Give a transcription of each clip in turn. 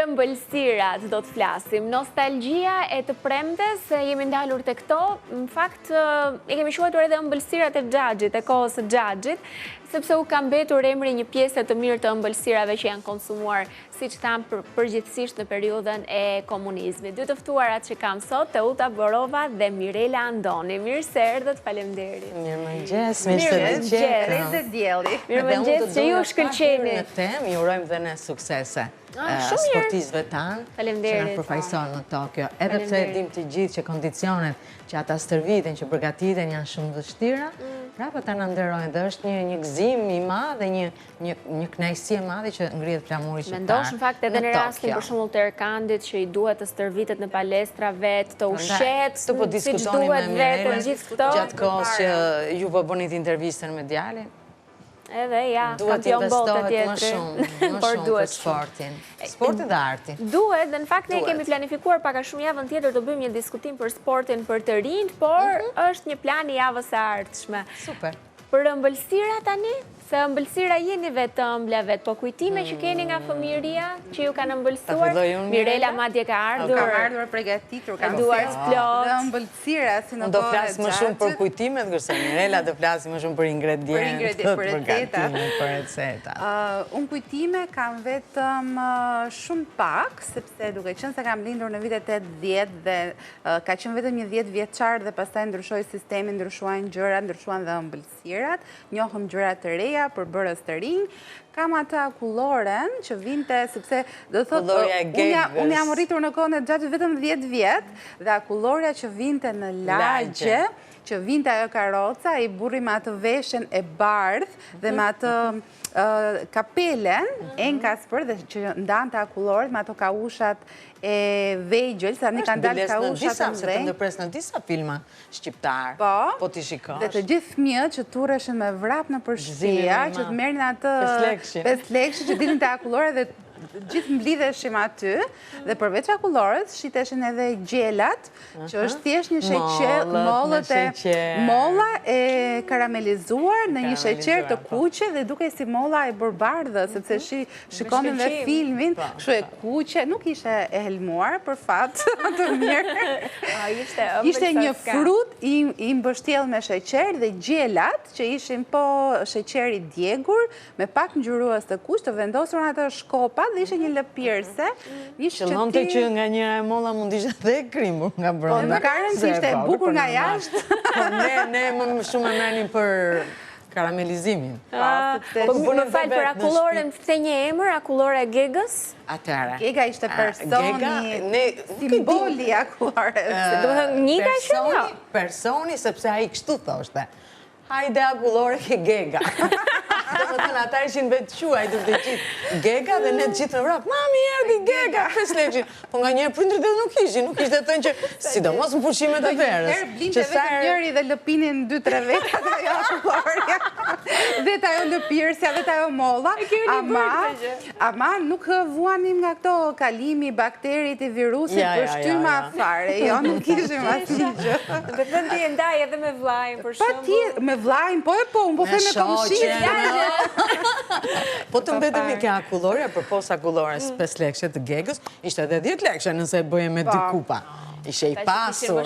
ëmbëlsirat do të flasim. Nostalgjia e të premtes, jemi ndalur të këto. Në fakt, e kemi quajtur edhe ëmbëlsirat e xhaxhit, e kohës së xhaxhit, sepse u ka mbetur emri një pjesë të mirë të ëmbëlsirave që janë konsumuar, siç thamë, përgjithsisht në periudhën e komunizmit. Dy të ftuarat që kam sot, Teuta Borova dhe Mirela Andoni. Mirë se erdhët, faleminderit. Mirëmëngjes, Mirëmëngjes që ju shkëlqeni. Në temë, ju urojmë dhe ne suksese. Sportistëve tanë që na përfaqësojnë në Tokyo. Edhe pse dim të gjithë që kondicionet që ata stërviten, që përgatiten janë shumë vështira, prapë ata na nderojnë dhe është një gëzim i madh dhe një kënaqësi e madhe që ngrihet flamuri shqiptar. Mendosh në fakt edhe në rastin për shembull të Erkandit që i duhet të stërvitet në palestra vet, të ushet, siç duhet vetë gjithë këto. Gjatë kohës që ju po bënit intervistën me djalin, edhe ja, duhet kampion bote tjetri. Më shumë për sportin. Sportin dhe artin. Duhet, dhe në fakt ne kemi planifikuar paka shumë javën tjetër të bëjmë një diskutim për sportin për të rinjt, por është një plan i javës së ardhshme. Super. Për ëmbëlsira tani, se ëmbëlsira jeni vetë ëmbla vetë, po kujtime që keni nga fëmijëria që ju kanë ëmbëlsuar. Mirela madje ka ardhur. Ka ardhur përgatitur, ka duar plot. Dhe ëmbëlsira si në kohë. Do flas më shumë për kujtimet, kurse Mirela do flas më shumë për ingredientë, për receta. Unë kujtime kam vetëm shumë pak, sepse duke qenë se kam lindur në vitet 80 dhe ka qenë vetëm një 10 vjeçar dhe pastaj ndryshoi sistemi, ndryshuan gjërat, ndryshuan dhe ëmbëlsirat, njohëm gjëra të reja për bërës të rinj. Kam ata akuloren që vinte, sepse do thotë, unë jam rritur në kohën e xhaxhit vetëm 10 vjet, dhe akulorja që vinte në lagje, që vinte ajo karoca, i burri me atë veshen e bardh dhe me atë kapelen, enkas për dhe që ndante akulorët me ato kaushat e vegjël, sa një kanë dalë kaushat të se të ndërpres në disa filma shqiptar, po t'i shikosh. Dhe të gjithë fëmijët që tureshin me vrap në përshpia, që të merrin atë 5 lekshi që dilin të akulorët dhe gjithë mblidheshim aty, dhe përveç akulorët, shiteshin edhe gjelat, që është thjesht një sheqer, molla e karamelizuar në një sheqer të kuqe dhe duke si molla e bërbardhë, sepse shikonin dhe filmin, kështu e kuqe, nuk ishe e helmuar, për fat, të mirë. Ishte një frut i mbështjell me sheqer dhe gjelat, që ishin po sheqeri djegur, me pak ngjyrues të kuq, të vendosur në atë shkopa, dhe ishe një lëpirëse. Qëllonte që nga njëra e molla mund ishte dhe e krimur nga brenda. Po në karen si ishte e bukur nga jashtë. Ne më shumë e merrnim për karamelizimin. Po në falë për akulloren të një emër, akullore Gegës? Atëra. Gega ishte personi, simboli akullores. Njëta që jo? Personi, sepse a i kështu thoshte. Hajde akullore ke Gega. Do më thënë, ata ishin vetë quaj të gjithë Gega dhe ne të gjithë në vrap. Mami, erdi Gega, 5 lekshi. Po nga njerë prindrit edhe nuk ishte thënë që sidomos në pushimet e verës. Blinte vetë njëri dhe lëpinin 2-3 vetë atë ajo akullorja. Vetë ajo lëpirësja, vetë ajo molla. Ama nuk vuanim nga këto kalimi, bakterit i virusit për shtyma fare. Jo, nuk ishim asnjë gjë. Dhe thënë ti e ndaj edhe me vlajnë, për shumë. Me vlajnë, po unë po them me komshit. Po të mbetemi ke akullorja, për pos akullorës 5 lekshe të Gegës, ishte edhe 10 lekshe nëse bëje me 2 kupa. Ishe i pasur,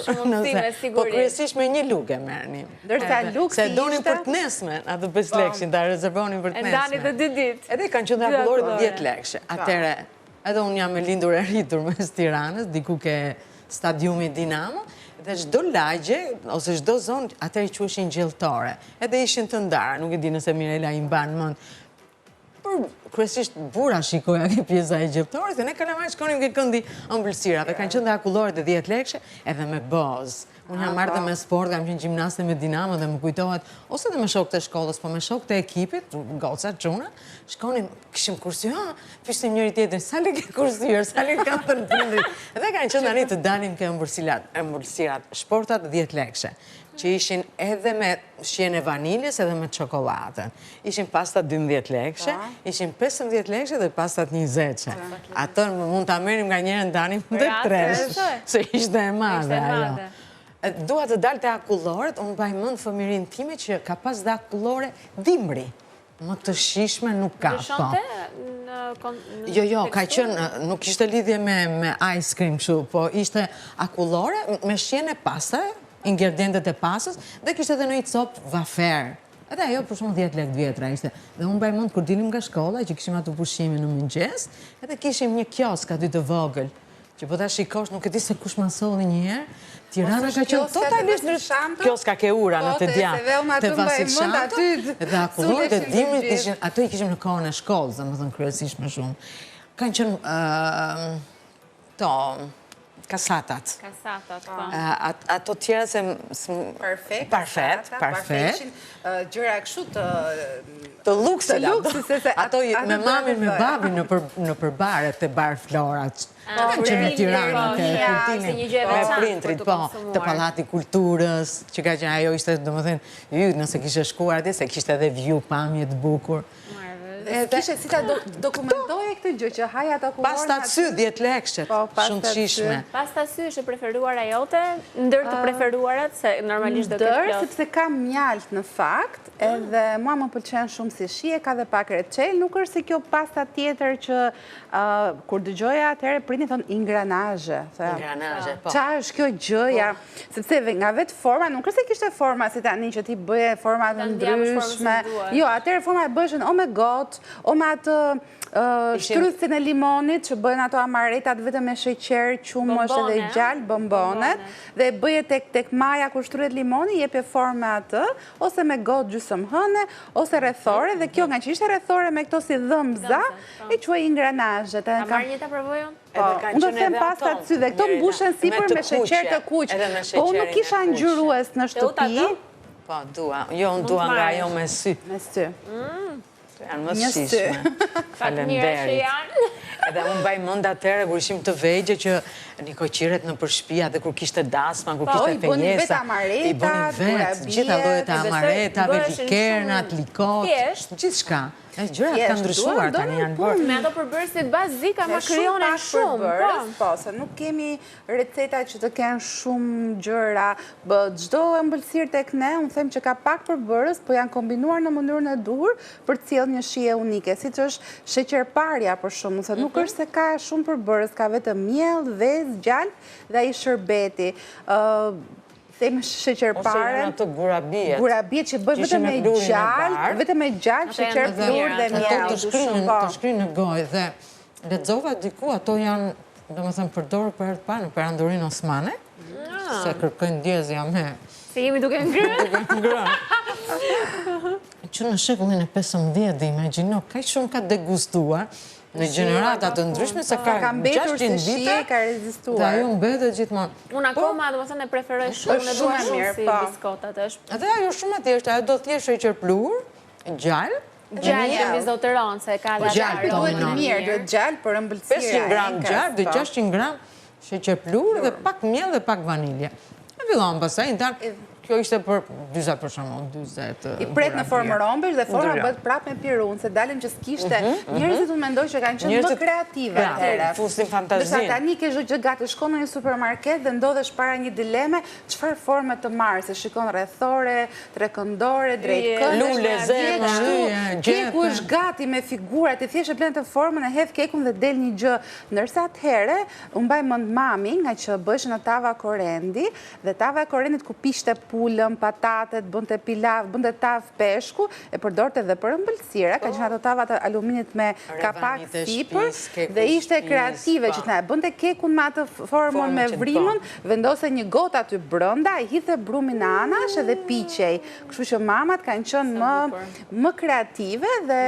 po kryesisht me një luk e merrnim. Se donin për të nesme, atë 5 lekshin, ta rezervonin për të nesme. Ndani të 2 ditë. Edhe kanë qenë akullorët 10 lekshe. Atere, edhe unë jam e lindur e rritur mes Tiranës, diku ke stadiumi Dinamo, dhe çdo lagje, ose çdo zonë, atër i queshin gjelltore. Edhe ishin të ndara, nuk e di nëse Mirela i mban mend. Por kryesisht bura shikoja ke pjesa e gjelltores, dhe ne kalamaj shkonim ke këndi ëmbëlsirave. Kanë qenë dhe akullorët e 10 lekshe, edhe me bozë. Unë jam marrë dhe me sport, kam qenë gjimnaste me Dinamo dhe më kujtohet, ose dhe me shokët e shkollës, po me shokët e ekipit, goca, gjuna, shkonim, kishim kursyer, pyshtim njëri tjetrin, sa le ke kursyer, sa le kanë të prindrit. Edhe kanë qenë tani të dalim ke ëmbëlsirat, shportat 10 lekshe, që ishin edhe me shjene vaniljes edhe me çokoladën. Ishin pasta 12 lekshe, ishin 15 lekshe dhe pastat 20. Atër mund ta merrim nga njëre ndanim dhe 3, se ishte e madhe ajo. Dua të dalë të akullorët, unë baj mëndë fëmirin time që ka pas dhe akullore dimri. Më të shishme nuk ka. Ndryshonte në Jo, ka qënë, nuk ishte lidhje me ice cream shu, po ishte akullore me shjene pasta, ingredientet e pasës, dhe kishte edhe në i copë vafer. Edhe ajo për shumë 10 lekë vjetra ishte. Dhe unë bajmond, kur dilim nga shkolla, që kishim atë pushimi në mëngjes, edhe kishim një kiosk aty të vogël, që po ta shikosh, nuk e di se kush ma solli njëherë, Tirana ka qenë totalisht në kioska ke ura në të djanë, të vasit shanto, dhe akullore dhe dimrit, ato i kishim në kohën e shkollës, dhe më thënë kryesisht më shumë. Kanë qenë kasatat. Kasatat, po. Ato tjera se... Parfet. Gjëra kështu të luksit. Ato me mamin, me babin në përbaret të bar Florat. Që në Tirana, me printrit, po, të Pallati Kulturës, që ka që ajo ishte, do më thënë, nëse kishe shkuar atje, se kishte edhe view pamje të bukur. Kishe si ta dokumentoje këtë gjë që haja të akullorën... Pasta sy, 10 lekëshet, shumë të shishme. Pasta sy është preferuara jote, ndër të preferuarat, se normalisht do këtë plot. Sepse ka mjalt në fakt, edhe mua më pëlqen shumë si shije, ka dhe pak reçel, nuk është se kjo pasta tjetër që kur dëgjoja atëherë printi thonë ingranazhe. Ingranazhe, po. Qa është kjo gjëja? Sepse nga vetë forma, nuk është se kishte forma si tani që ti bëje forma të ndryshme. Jo, atëherë forma e bëshën o me gotë, o me atë shtrythin e limonit që bëjnë ato amaretat vetëm me sheqer, qumë është edhe gjallë, bombonet, dhe bëje tek maja kur shtryet limoni, jepje formë me atë, ose me gotë gjysëm hëne, ose rrethore, dhe kjo nga që ishte rrethore me këto si dhëmza, e quaj ingranazhet. A marrë një të përvojon? Unë do të them pasta të sy, dhe këto mbushen sipër me sheqer të kuq, po unë nuk isha ngjyrues në shtëpi. Po, dua. Jo, unë dua nga ajo me sy. Me sy. Janë më shishme. Falemderit. Edhe unë baj mund atëre, kur ishim të vegje që një koqiret në përshpia dhe kur kishte dasma, kur kishte fejesa. I bënin vetë, gjitha lojët e amaretave, likernat, likot, gjithë shka. Gjërat kanë ndryshuar, tani janë bërë. Me ato përbërësit bazika ma kryonin shumë. Po, se nuk kemi receta që të kenë shumë gjëra. Gjdo ëmbëlsirë tek ne, unë them që ka pak përbërës, po janë kombinuar në mënyrën e duhur për të cilë një shije unike. Si që është sheqerparja për shumë, se nuk është se ka shumë përbërës, ka vetëm miell, vezë, gjallë dhe ai shërbeti. Thejmë sheqerpare. Ose janë ato gurabijet. Gurabijet që bëjt vetëm me gjallë, sheqer plur dhe mjell. Të shkrinë në gojë dhe lexova diku, ato janë, do më thëmë, përdorë për herë të parë në perandorin osmane, se kërkojnë djezja me... Se jemi duke ngrënë. Që në shekullin e 15 dhe imagino, ka shumë ka degustuar, në generata të ndryshme, se ka 600 vite, ka rezistuar. Dhe ajo mbetet gjithmonë. Unë akoma, do më thënë, e preferoj shumë, në duha shumë si biskotat është. Edhe ajo shumë atjeshtë, ajo do t'jesh sheqer plur, gjallë. Gjallë e mizotëron, se ka dhe gjallë. Duhet të mirë, duhet gjallë për ëmbëlsira. 500 gram gjallë dhe 600 gram sheqer plur dhe pak miell dhe pak vanilje. E fillon pasaj, kjo ishte për 20 për shumë, 20... I pret në formë rombesh dhe forma bëhet prap me pirun, se dalim që s'kishte. Njerëzit unë mendoj që kanë qenë më kreative atëherë. Fusin fantazin. Dërsa tani ke çdo gjë gati, shkon në një supermarket dhe ndodhesh para një dileme, çfarë forme të marrë, se shikon rrethore, trekëndore, drejtkëndesh, lule, zemë, keku është gati me figurat, e thjesht e blen të formën, e hedh kekun dhe del një gjë. Ndërsa atëherë, unë mbaj mend mami, nga që bëhej në tava korendi, dhe tava e korendit ku pishte pulëm, patatet, bënte pilav, bënte tavë peshku, e përdorte dhe për ëmbëlsira, ka qenë ato tavat aluminit me kapak sipër, dhe ishte kreative që të bënte kekun me atë formën me vrimën, vendose një gotë aty brënda, i hithe brumin në anash edhe piqej. Kështu që mamat kanë qenë më kreative dhe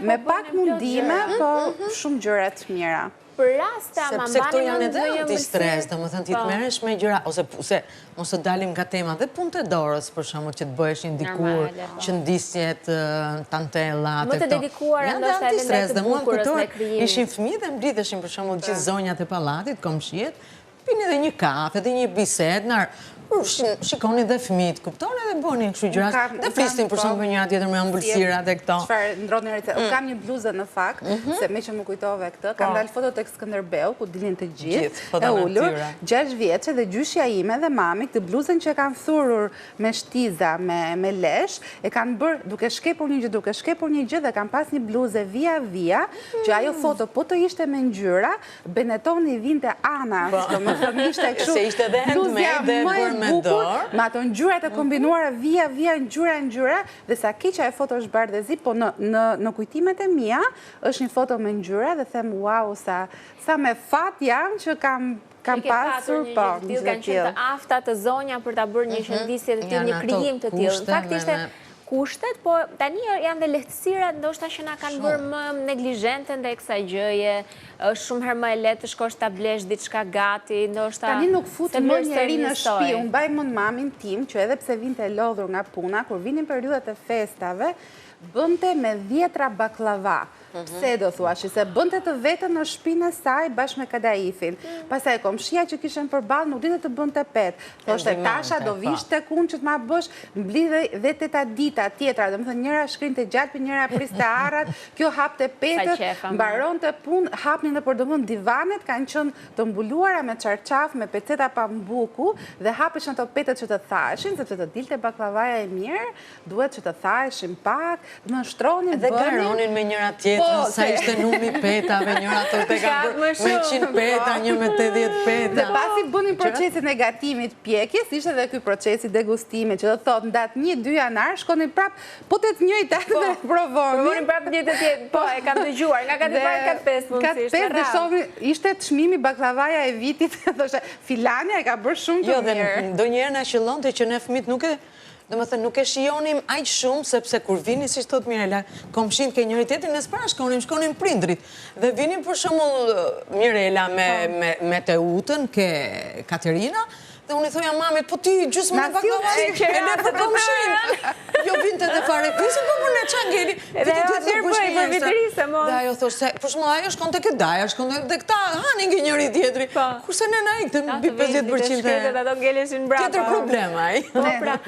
me pak mundime, po shumë gjëra të mira. Për rasta, ma sepse këto mbani janë në edhe anti-stres, dhe më thënë ti të meresh me gjëra, ose mos të dalim nga tema dhe punë të dorës, për shumë, që të bëheshin dikur, që ndisjet, tantellat, më të dedikuar ndoshta edhe të bukurës me krijimin. Ishin fëmijë dhe mblidheshin për shumë gjithë zonjat e pallatit, komshiet, pini edhe një kafe, edhe një bisedë, shikoni dhe fëmijët, kuptoni dhe bëni kështu gjëra. Dhe flisnin për shumë për njëra tjetër me ëmbëlsirat e këto. Çfarë ndrodhni rreth. Kam një bluzë në fakt, se me që më kujtove këtë, kam dalë foto tek Skënderbeu, ku dilin të gjithë, e ulur, 6 vjeçe dhe gjyshja ime dhe mami, këtë bluzën që kanë thurur me shtiza, me lesh, e kanë bërë duke shkepur një gjë dhe kanë pas një bluzë via, që ajo foto po të ishte me ngjyra, Benetoni vinte ana, domethënë ishte kështu. Se ishte dhe handmade dhe bërë me dorë. Me ato ngjyrat e kombinuara via, ngjyra, dhe sa keq ajo foto është bardhëzi, po në kujtimet e mia është një foto me ngjyra dhe them wow, sa me fat jam që kam pasur po një kanë qenë të afta të zonja për ta bërë një shëndisje të tillë, një krijim të tillë. Në fakt ishte kushtet, po tani janë dhe lehtësirat ndoshta që na kanë bërë më neglizhente ndaj kësaj gjëje. Është shumë herë më e lehtë të shkosh ta blesh diçka gati, ndoshta tani nuk fut më njeri në shtëpi. Unë mbaj mend mamin tim që edhe pse vinte lodhur nga puna, kur vinin periudhat e festave, bënte me 10 baklava. Pse do thuashi, se bënte të vetën në shtëpinë e saj bashkë me kadaifin. Pastaj komshia që kishin përballë nuk dinte të bënte pet. Thoshte Tasha do vish tek unë që të ma bësh, mblidhe dhe teta dita tjetra, domethënë njëra shkrinte gjalpin, njëra priste arrat, kjo hapte petët, mbaronte punë, hapnin nëpër domethënë divanet kanë qenë të mbuluara me çarçaf, me peceta pambuku dhe hapeshin ato petët që të thaheshin, sepse të dilte baklavaja e mirë, duhet që të thaheshin pak, domethënë shtronin, dhe garonin me njëra tjetrën. Sa ishte numri petave, njëra të te ka bërë me 100 peta, një me 80 peta. Dhe pasi bënin procesin e gatimit pjekjes, ishte dhe ky procesi degustimit, që do thot ndatë 1-2 janar, shkonin prap, po të të njëjtë atë dhe provonin. Provonin prap një të tjetë, po, e kam dëgjuar, nga kanë të parë 4-5 mundësisht. 4-5 dhe shohin, ishte të çmimi baklavaja e vitit, thoshte, filania e ka bërë shumë të mirë. Jo, dhe ndonjëherë na qëllonte që ne fëmijët nuk e shijonim aq shumë, sepse kur vini, si thot Mirela, komshin ke njëri tjetrin, ne s'para shkonim prindrit. Dhe vinin për shembull Mirela me Teutën, ke Katerina, dhe unë i thoja mamit, po ti gjysmë në baklavaje, e le për komshin. Jo vinte dhe fare, kërësi po për në qangeli. Dhe ajo atër bëj për vitërisë, mon. Dhe ajo thoshtë, për shumë ajo shkon të këtë daja, dhe këta hanin nga njëri tjetri. Kurse në na ikte në 50% tjetër problema.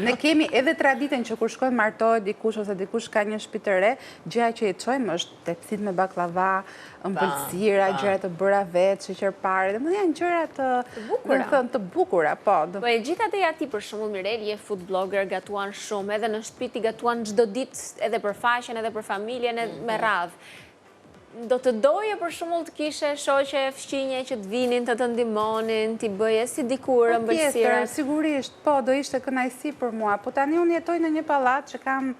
Ne kemi edhe traditën që kur shkojmë martohet dikush, ose dikush ka një shtëpi të re, gjëja që i çojmë është tepsit me baklava, ëmbëlsira, gjëra të bëra vetë, sheqerpare, dhe më janë gjëra të bukura, po. Po e gjitha të ati për shumë Mirel, je food blogger, gatuan shumë, edhe në shtëpi ti gatuan çdo ditë, edhe për faqen, edhe për familjen, edhe me radhë. Do të doje për shembull të kishe shoqe fqinje që të vinin të ndihmonin, ti bëje si dikur ëmbëlsirat. Sigurisht, po, do ishte kënaqësi për mua, po tani unë jetoj në një pallat që kam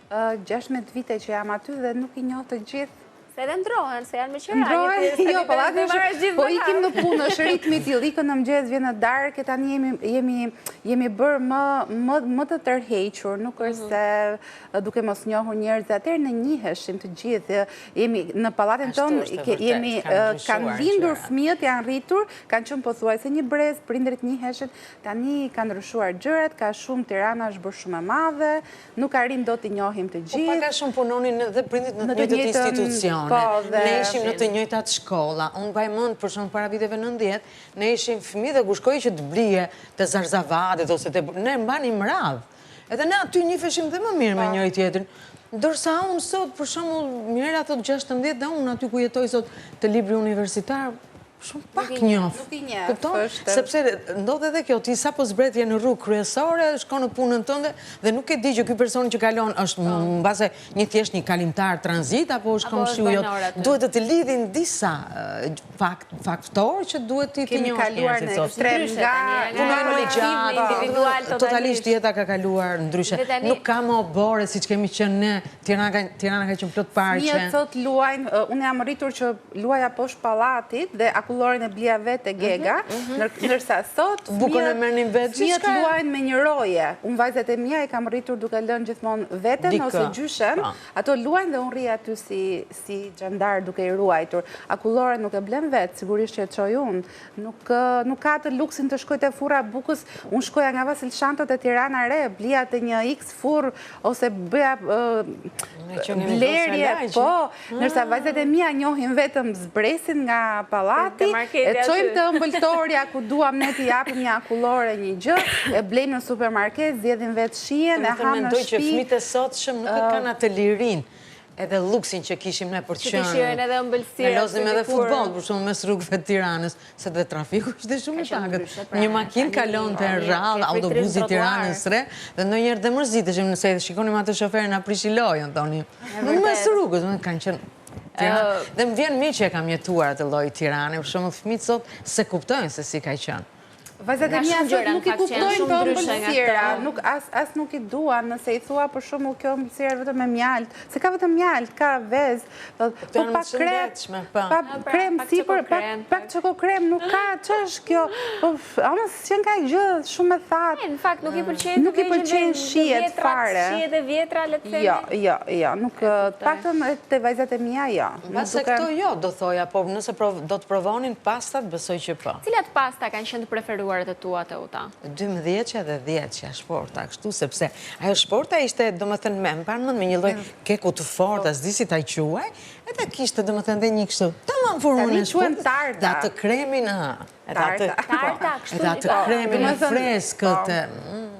16 vite që jam aty dhe nuk i njoh të gjithë. Se edhe ndrohen, se janë me qëra. Ndrohen, jo, pallati është, po ikim në punë, është ritmi i tillë, ikën në mëngjes, vjen në darkë, tani jemi bërë më të tërhequr, nuk është se duke mos njohur njerëz, atëherë ne njiheshim të gjithë, jemi në pallatin tonë, kanë lindur fëmijët, janë rritur, kanë qenë pothuajse një brez, prindërit njiheshin, tani kanë ndryshuar gjërat, ka shumë Tirana është bërë shumë e madhe, nuk arrim dot të njohim të gjithë. Po pak a shumë punonin edhe prindërit në të njëjtat institucione. Ne ishim në të njëjtat shkolla. Unë mbaj mend për shembull para viteve 90, ne ishim fëmijë dhe kushkoj që të blije të Zarzavadet ose ne mbanim radhë. Edhe ne aty njiheshim dhe më mirë me njëri tjetrin. Ndërsa unë sot, për shembull, Mirela thot 16 dhe unë aty ku jetoj sot të libri universitar, shumë pak njoh. Kupton? Sepse ndodhe edhe kjo, ti sapo zbretje në rrugë kryesore, shkon në punën tënde dhe nuk e di që ky person që kalon është mbase një thjesht një kalimtar tranzit apo është komshiu jot. Duhet të lidhin disa faktorë që duhet ti të njohësh. Kemi kaluar në ekstrem nga punojnë më gjatë, totalisht jeta ka kaluar ndryshe. Nuk ka më obore siç kemi qenë ne. Tirana ka qenë plot parqe. Fëmijët sot luajnë, unë jam rritur që luaja poshtë pallatit dhe kullorin e blija vetë e gega, nërsa sot fëmijët luajnë me një roje. Unë vajzat e mia i kam rritur duke lënë gjithmonë veten ose gjyshen, ato luajnë dhe unë rri aty si xhandar duke i ruajtur. Akulloren nuk e blen vetë, sigurisht që e çoj unë. Nuk ka të luksin të shkoj te furra bukës, unë shkoja nga Vasil Shanto te Tirana Re, blija te një X furr ose bëja blerje, po, nërsa vajzat e mia njohin vetëm zbresin nga pallati, e çojmë të ëmbëltorja ku duam ne t'i japim një akullore një gjë, e blejmë në supermarket, zgjedhim vetë shijen, e ham në Mendoj që shtëpi. fëmijët e sotshëm nuk e kanë atë lirin edhe luksin që kishim ne për të Që kishim edhe ëmbëlsira. Ne lozim edhe futboll, për shumë mes rrugëve të Tiranës, se dhe trafiku ishte shumë i pakët. Një makinë kalon të rrallë, autobusi Tiranës re, dhe ndonjëherë dhe mërziteshim nëse shikonim atë shoferin a prishi lojën, thoni. Në mes rrugës, kanë qenë dhe më vjen mirë që e kam jetuar atë lloj Tirane, për shembull fëmijët sot se kuptojnë se si ka qenë. Vajzat e mia sot nuk i kuptojnë të ëmbëlsira, as nuk i duan, nëse i thua për shembull kjo ëmbëlsira vetëm me mjalt, se ka vetëm mjalt, ka vezë, po pak krem, pak krem sipër, pak çokokrem, nuk ka, ç'është kjo? Po ama s'jan ka gjë shumë e thatë. Në fakt nuk i pëlqejnë. Nuk i pëlqejnë shijet fare. Shijet e vjetra, le të themi. Jo, nuk paktën te vajzat e mia jo. Mbase këto jo, do thoja, po nëse do të provonin pastat, besoj që po. Cilat pasta kanë qenë të preferuar të tua të uta? 12 dhe 10 shporta, kështu, sepse ajo shporta ishte, do më thënë, me më parmën me një lloj keku të fortë, as di si ta quaj, edhe kishte, do më thënë, dhe një kështu, tamam formën e shportës, dhe atë kremin, Tarta, kështu. edhe atë kremin e freskët.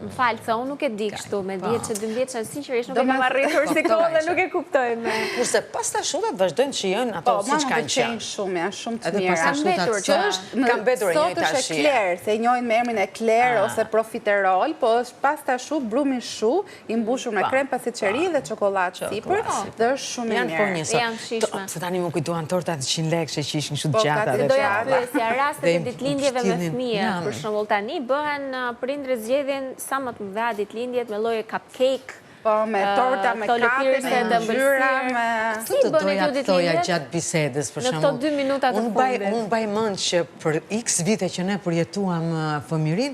Më falë, se unë nuk e di kështu, me 10 që 12 që sinqerisht nuk e kam arritur si kohë dhe nuk e kuptoj me. Kurse pasta shutat vazhdojnë të shijojnë ato siç kanë qenë. Shumë, janë shumë të Edhe mira. pasta shutat kanë mbetur e njëjta Sot është shije. ekler, se e njohin me emrin ekler ose profiterol, po është pasta shut, brumi shu, i mbushur me krem pastiçeri dhe çokoladë sipër, dhe është shumë e mirë. Janë shishme. Se tani më kujtohen tortat 100 lekë që ishin kështu të gjata. Do ja pyesja rastet e ditëlindjeve me fëmijë. Për shembull tani bëhen prindërit zgjedhin sa më të mëdha ditëlindjet me lloje cupcake. Po, me torta, me kape, me ngjyra, me... Si të doja të thoja gjatë bisedës, për shembull. Në këto 2 minuta të fundit. Unë baj mend që për x vite që ne përjetuam fëmirin,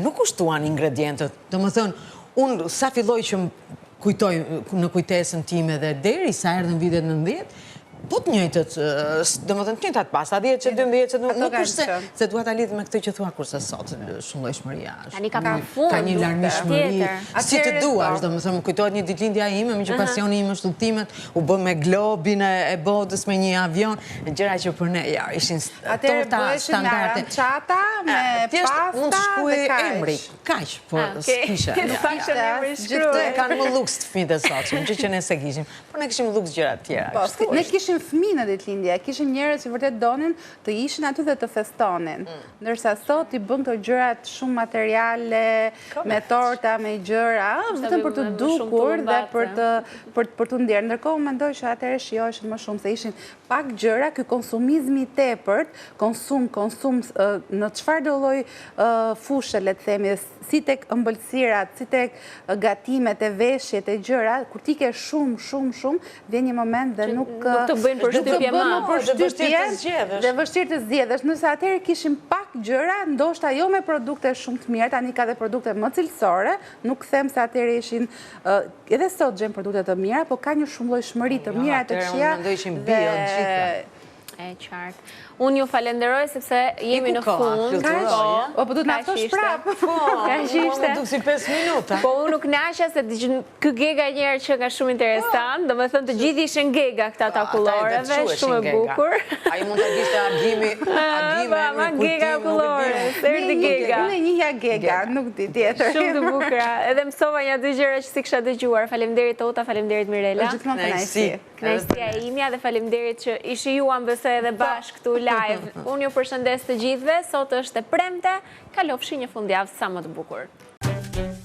nuk kushtuan ingredientët. Domethënë, unë sa filloj që kujtoj në kujtesën time dhe deri sa erdhën vitet 90, po të njëjtët, do më të njëjtat pasta, 10 që 12 që nuk është se duha ta lidh me këtë që thua kurse sot, shumë llojshmëria është. Tani ka pafund, ka një larmishmëri, si të duash, do më thëmë, kujtohet një ditëlindja ime, me që pasioni im është udhëtimet, u bë me globin e botës, me një avion, gjëra që për ne, ja, ishin torta standarde. Qata, me pasta mund të shkruaj dhe emri, kaq, po s'kisha. Nuk kishte emri shkruaj. Gjithë kanë më luks të fëmijët e sotshëm, që ne se kishim, por ne kishim luks gjëra të tjera. Ne kishim fëmijë në ditëlindje, kishim njerëz që vërtet donin të ishin aty dhe të festonin. Ndërsa sot i bën këto gjërat shumë materiale, me torta, me gjëra, vetëm për të dukur dhe për të ndjerë. Ndërkohë mendoj që atëherë shijoheshin më shumë se ishin pak gjëra, ky konsumizmi i tepërt, konsum në çfarëdo lloj fushë, le të themi, si tek ëmbëlsirat, si tek gatimet e veshjet e gjëra, kur ti ke shumë, vjen një moment dhe nuk të bëjnë përshtypje më. Dhe vështirë të zgjedhësh. Nëse atëherë kishim pak gjëra, ndoshta jo me produkte shumë të mira, tani ka dhe produkte më cilësore, nuk them se atëherë ishin edhe sot gjen produkte të mira, po ka një shumëllojshmëri të mira të këqija. E qartë. Unë ju falenderoj sepse jemi në fund. Po du të naftosh prapë. Më duk si 5 minuta. Po unë nuk nasha se kë gega njerë që nga shumë interesant, do me thënë të gjithi ishen gega këta takulloreve, shumë e bukur. A i mund të gjishte agimi, ma gega akullore, sërdi gega. Unë e njëja gega, nuk di tjetër. Shumë të bukra. Edhe mësova një 2 gjëra që si kësha dëgjuar. Faleminderit Tota, faleminderit Mirela. Kënaqësia e imja dhe faleminderit që ishi juan bëse edhe bashkë këtu live. Unë ju përshëndes të gjithve, sot është e premte, kalofshi një fundjavë sa më të bukur.